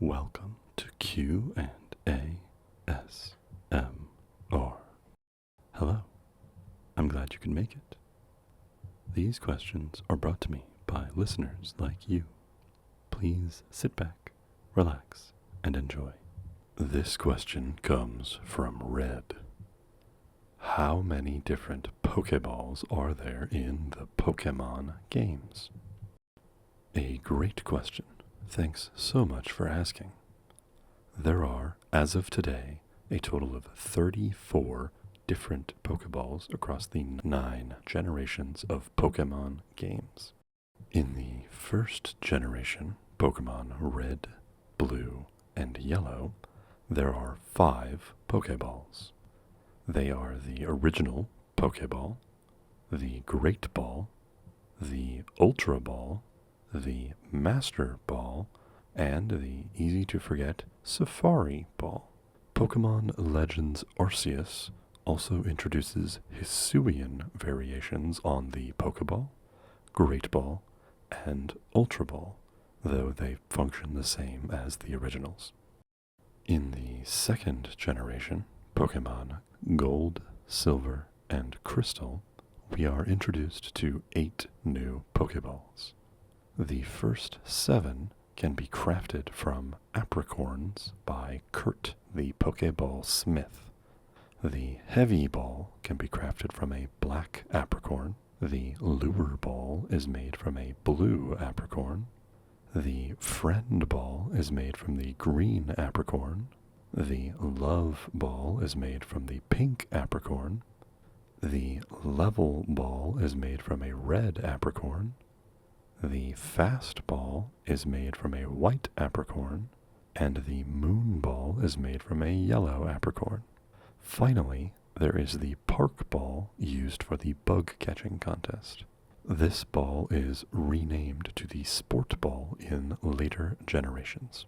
Welcome to Q&ASMR. Hello, I'm glad you can make it. These questions are brought to me by listeners like you. Please sit back, relax, and enjoy. This question comes from Red. How many different Pokeballs are there in the Pokemon games? A great question. Thanks so much for asking. There are, as of today, a total of 34 different Pokeballs across the 9 generations of Pokemon games. In the first generation, Pokemon Red, Blue, and Yellow, there are 5 Pokeballs. They are the original Pokeball, the Great Ball, the Ultra Ball, the Master Ball, and the easy-to-forget Safari Ball. Pokemon Legends Arceus also introduces Hisuian variations on the Pokeball, Great Ball, and Ultra Ball, though they function the same as the originals. In the second generation, Pokemon Gold, Silver, and Crystal, we are introduced to 8 new Pokeballs. The first 7 can be crafted from apricorns by Kurt, the Pokeball smith. The Heavy Ball can be crafted from a black apricorn. The Lure Ball is made from a blue apricorn. The Friend Ball is made from the green apricorn. The Love Ball is made from the pink apricorn. The Level Ball is made from a red apricorn. The Fast Ball is made from a white apricorn, and the Moon Ball is made from a yellow apricorn. Finally, there is the Park Ball used for the bug catching contest. This ball is renamed to the Sport Ball in later generations.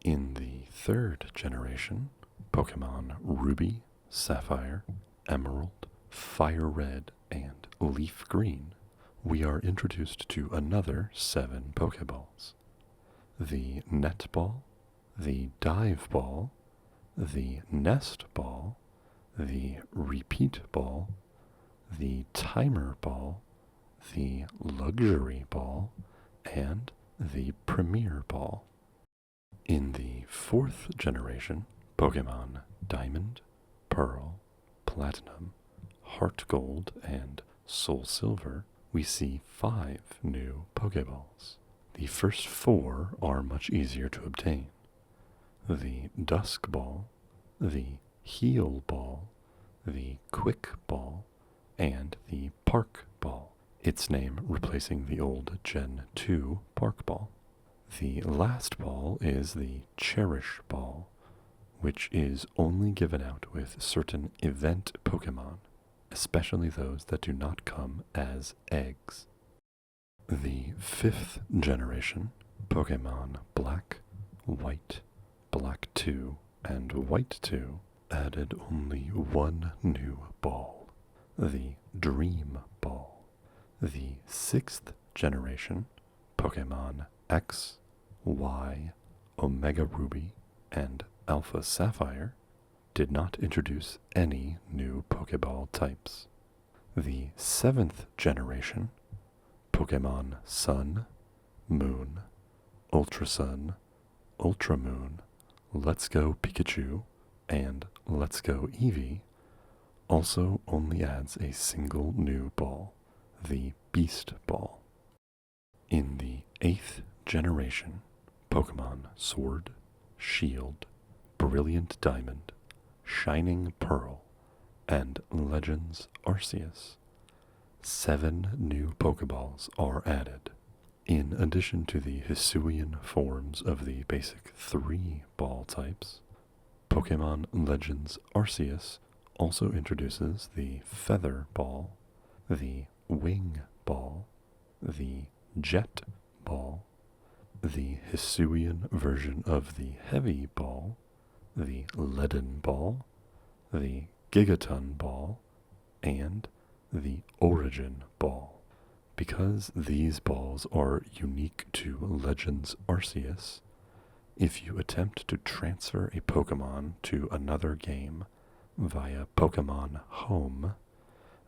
In the third generation, Pokemon Ruby, Sapphire, Emerald, Fire Red, and Leaf Green, we are introduced to another 7 Pokeballs. The Net Ball, the Dive Ball, the Nest Ball, the Repeat Ball, the Timer Ball, the Luxury Ball, and the Premier Ball. In the fourth generation, Pokemon Diamond, Pearl, Platinum, Heart Gold, and Soul Silver, we see 5 new Pokeballs. The first 4 are much easier to obtain. The Dusk Ball, the Heal Ball, the Quick Ball, and the Park Ball, its name replacing the old Gen 2 Park Ball. The last ball is the Cherish Ball, which is only given out with certain event Pokemon, especially those that do not come as eggs. The 5th generation, Pokemon Black, White, Black 2, and White 2, added only 1 new ball, the Dream Ball. The 6th generation, Pokemon X, Y, Omega Ruby, and Alpha Sapphire, did not introduce any new Pokeball types. The 7th generation, Pokemon Sun, Moon, Ultra Sun, Ultra Moon, Let's Go Pikachu, and Let's Go Eevee, also only adds a single new ball, the Beast Ball. In the 8th generation, Pokemon Sword, Shield, Brilliant Diamond, Shining Pearl, and Legends Arceus, 7 new Pokeballs are added. In addition to the Hisuian forms of the basic 3 ball types, Pokemon Legends Arceus also introduces the Feather Ball, the Wing Ball, the Jet Ball, the Hisuian version of the Heavy Ball, the Leaden Ball, the Gigaton Ball, and the Origin Ball. Because these balls are unique to Legends Arceus, If you attempt to transfer a Pokemon to another game via Pokemon Home,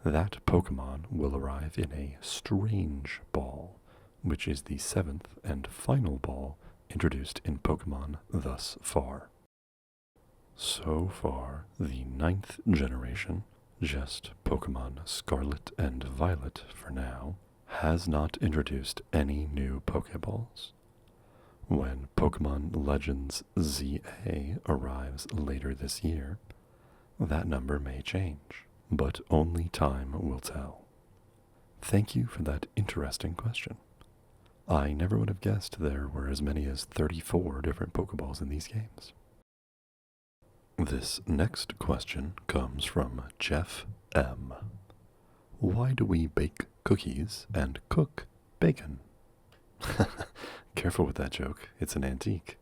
that Pokemon will arrive in a strange ball, which is the 7th and final ball introduced in Pokemon thus far. So far, the 9th generation, just Pokemon Scarlet and Violet for now, has not introduced any new Pokeballs. When Pokemon Legends ZA arrives later this year, that number may change, but only time will tell. Thank you for that interesting question. I never would have guessed there were as many as 34 different Pokeballs in these games. This next question comes from Jeff M. Why do we bake cookies and cook bacon? Careful with that joke, it's an antique.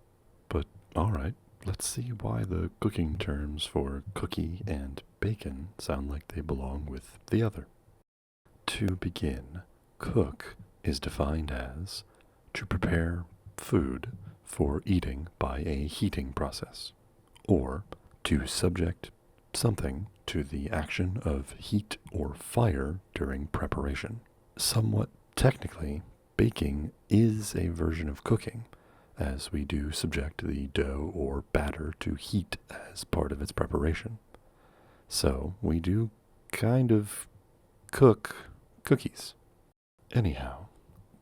But alright, let's see why the cooking terms for cookie and bacon sound like they belong with the other. To begin, cook is defined as to prepare food for eating by a heating process, or to subject something to the action of heat or fire during preparation. Somewhat technically, baking is a version of cooking, as we do subject the dough or batter to heat as part of its preparation. So we do kind of cook cookies. Anyhow,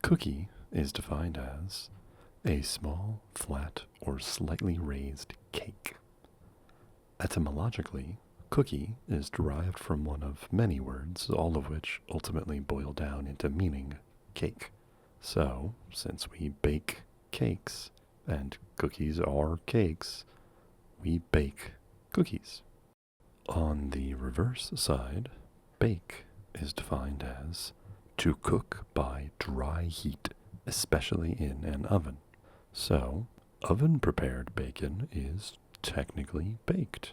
cookie is defined as a small, flat, or slightly raised cake. Etymologically, cookie is derived from one of many words, all of which ultimately boil down into meaning cake. So, since we bake cakes, and cookies are cakes, we bake cookies. On the reverse side, bake is defined as to cook by dry heat, especially in an oven. So, oven-prepared bacon is technically baked.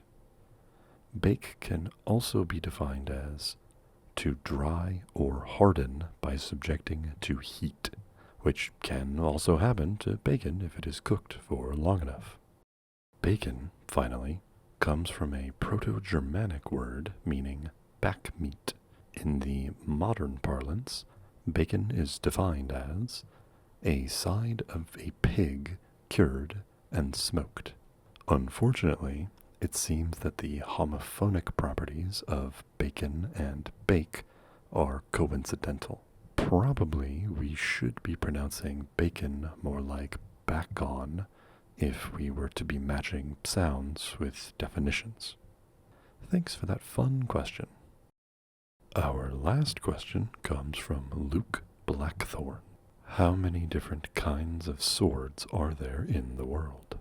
Bake can also be defined as to dry or harden by subjecting to heat, which can also happen to bacon if it is cooked for long enough. Bacon, finally, comes from a Proto-Germanic word meaning back meat. In the modern parlance, bacon is defined as a side of a pig cured and smoked. Unfortunately, it seems that the homophonic properties of bacon and bake are coincidental. Probably we should be pronouncing bacon more like back on if we were to be matching sounds with definitions. Thanks for that fun question. Our last question comes from Luke Blackthorn. How many different kinds of swords are there in the world?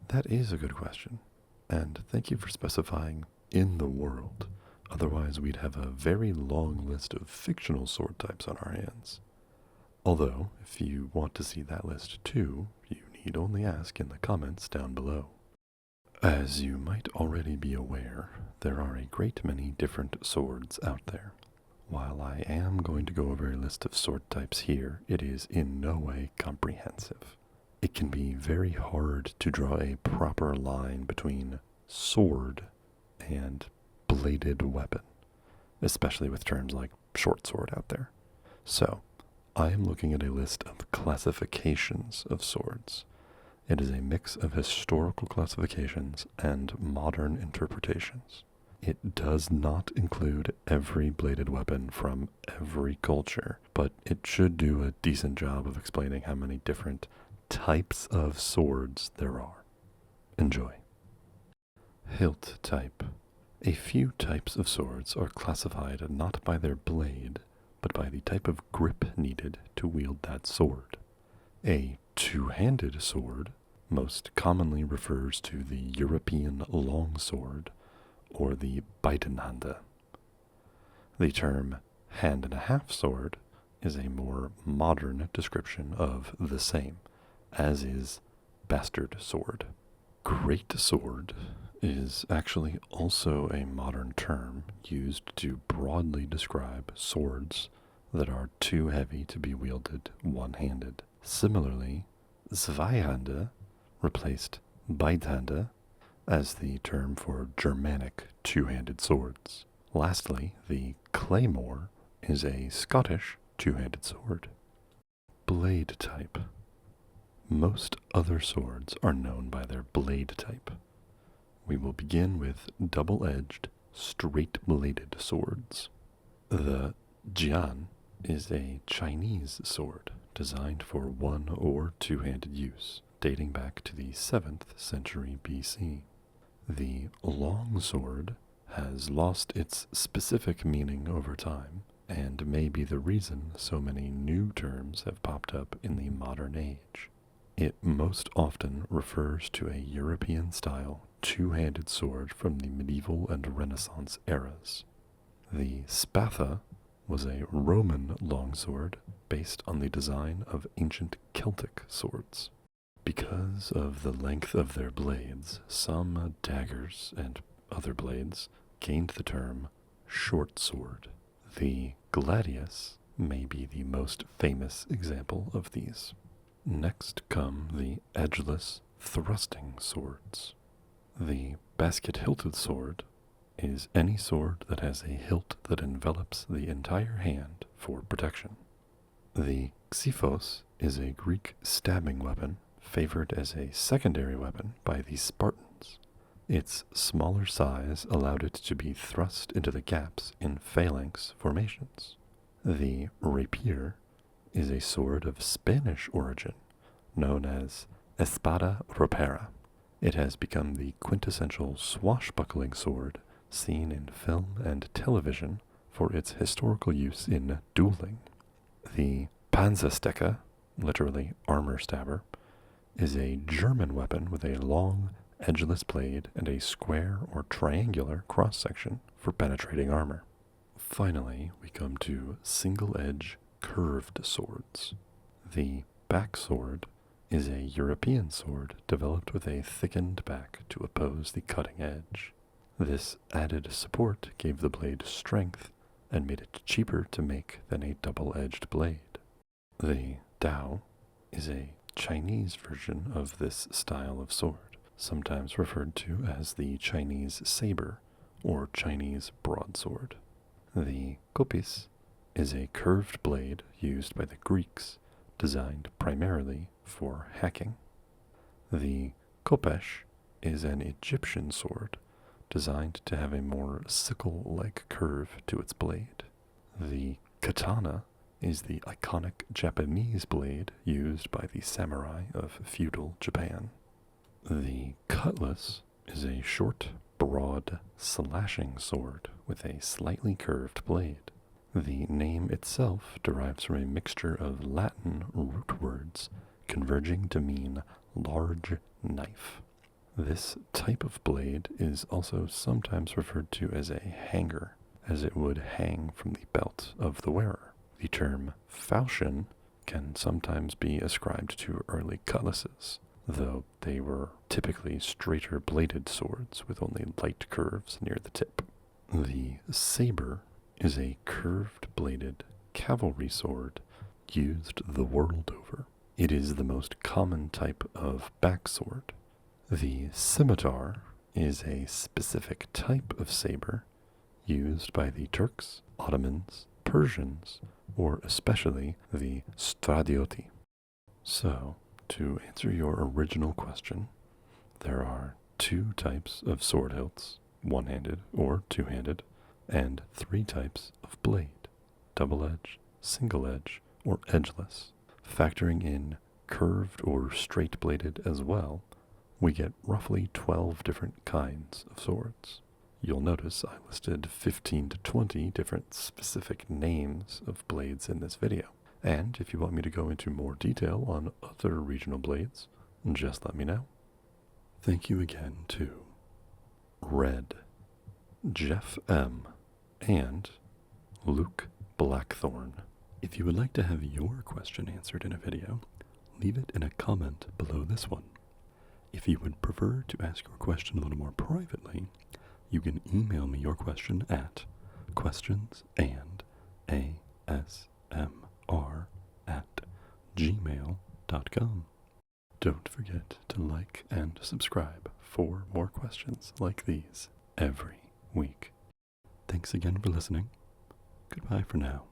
That is a good question, and thank you for specifying in the world. Otherwise, we'd have a very long list of fictional sword types on our hands. Although, if you want to see that list too, you need only ask in the comments down below. As you might already be aware, there are a great many different swords out there. While I am going to go over a list of sword types here, it is in no way comprehensive. It can be very hard to draw a proper line between sword and bladed weapon, especially with terms like short sword out there. So, I am looking at a list of classifications of swords. It is a mix of historical classifications and modern interpretations. It does not include every bladed weapon from every culture, but it should do a decent job of explaining how many different types of swords there are. Enjoy. Hilt type. A few types of swords are classified not by their blade, but by the type of grip needed to wield that sword. A two-handed sword most commonly refers to the European longsword, or the Beitenhande. The term hand-and-a-half sword is a more modern description of the same, as is bastard sword. Great sword is actually also a modern term used to broadly describe swords that are too heavy to be wielded one-handed. Similarly, Zweihande replaced Beidhände as the term for Germanic two-handed swords. Lastly, the claymore is a Scottish two-handed sword. Blade type. Most other swords are known by their blade type. We will begin with double-edged, straight-bladed swords. The jian is a Chinese sword designed for one- or two-handed use, dating back to the 7th century BC. The long sword has lost its specific meaning over time, and may be the reason so many new terms have popped up in the modern age. It most often refers to a European-style two-handed sword from the medieval and Renaissance eras. The spatha was a Roman longsword based on the design of ancient Celtic swords. Because of the length of their blades, some daggers and other blades gained the term short sword. The gladius may be the most famous example of these. Next come the edgeless thrusting swords. The basket-hilted sword is any sword that has a hilt that envelops the entire hand for protection. The xiphos is a Greek stabbing weapon favored as a secondary weapon by the Spartans. Its smaller size allowed it to be thrust into the gaps in phalanx formations. The rapier is a sword of Spanish origin, known as espada ropera. It has become the quintessential swashbuckling sword seen in film and television for its historical use in dueling. The Panzerstecher, literally armor stabber, is a German weapon with a long, edgeless blade and a square or triangular cross-section for penetrating armor. Finally, we come to single-edge curved swords. The backsword is a European sword developed with a thickened back to oppose the cutting edge. This added support gave the blade strength and made it cheaper to make than a double-edged blade. The dao is a Chinese version of this style of sword, sometimes referred to as the Chinese saber or Chinese broadsword. The kopis is a curved blade used by the Greeks, designed primarily for hacking. The khopesh is an Egyptian sword, designed to have a more sickle-like curve to its blade. The katana is the iconic Japanese blade used by the samurai of feudal Japan. The cutlass is a short, broad, slashing sword with a slightly curved blade. The name itself derives from a mixture of Latin root words converging to mean large knife. This type of blade is also sometimes referred to as a hanger, as it would hang from the belt of the wearer. The term falchion can sometimes be ascribed to early cutlasses, though they were typically straighter bladed swords with only light curves near the tip. The saber is a curved bladed cavalry sword used the world over. It is the most common type of backsword. The scimitar is a specific type of saber used by the Turks, Ottomans, Persians, or especially the Stradioti. So, to answer your original question, there are two types of sword hilts, one-handed or two-handed, and three types of blade, double-edge, single-edge, or edgeless. Factoring in curved or straight-bladed as well, we get roughly 12 different kinds of swords. You'll notice I listed 15 to 20 different specific names of blades in this video. And if you want me to go into more detail on other regional blades, just let me know. Thank you again to Red, Jeff M., and Luke Blackthorn. If you would like to have your question answered in a video, leave it in a comment below this one. If you would prefer to ask your question a little more privately, you can email me your question at questionsandasmr@gmail.com. don't forget to like and subscribe for more questions like these every week. Thanks again for listening. Goodbye for now.